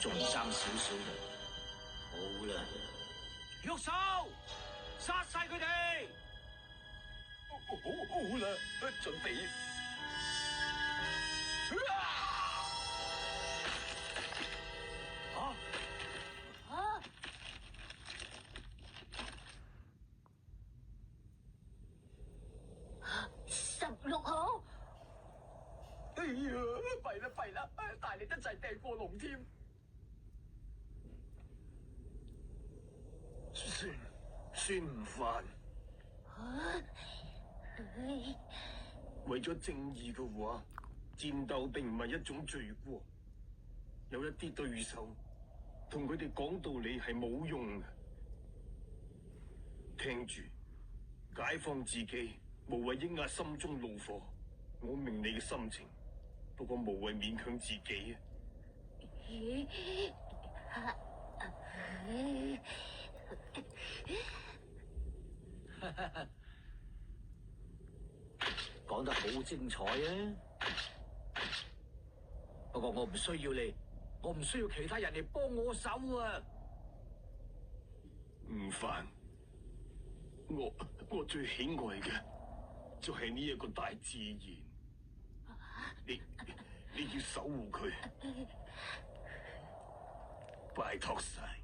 仲爭少少啦。好啦，喐手，殺晒佢哋！好啦，準備。16號，哎呀，弊啦，大力得滯掟過龍添。孫悟飯，為咗正義嘅話，戰鬥並唔係一種罪過。有一啲對手，同佢哋講道理係冇用嘅。聽住，解放自己，無謂抑壓心中怒火。我明你嘅心情，不過無謂勉強自己啊。講得好精彩啊！不過我唔需要你，我唔需要其他人嚟幫我手啊！悟飯，我最喜愛嘅就係呢一個大自然，你要守護佢，拜託晒。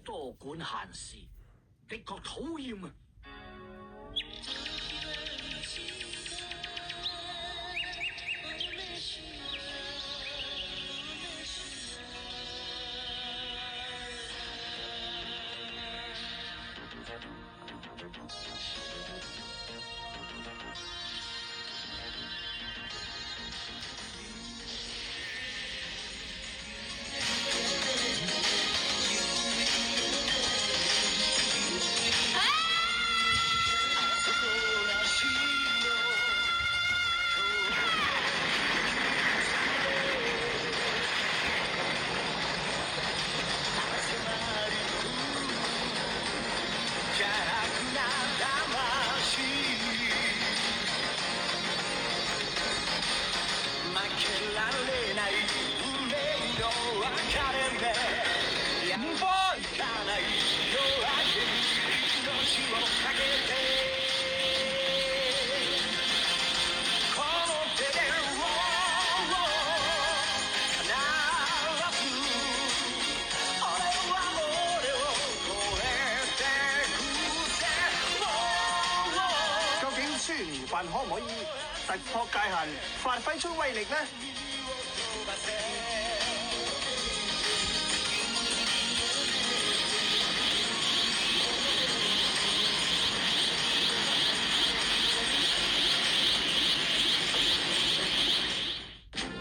多管閒事，的確討厭啊！可唔可以突破界限，發揮出威力呢？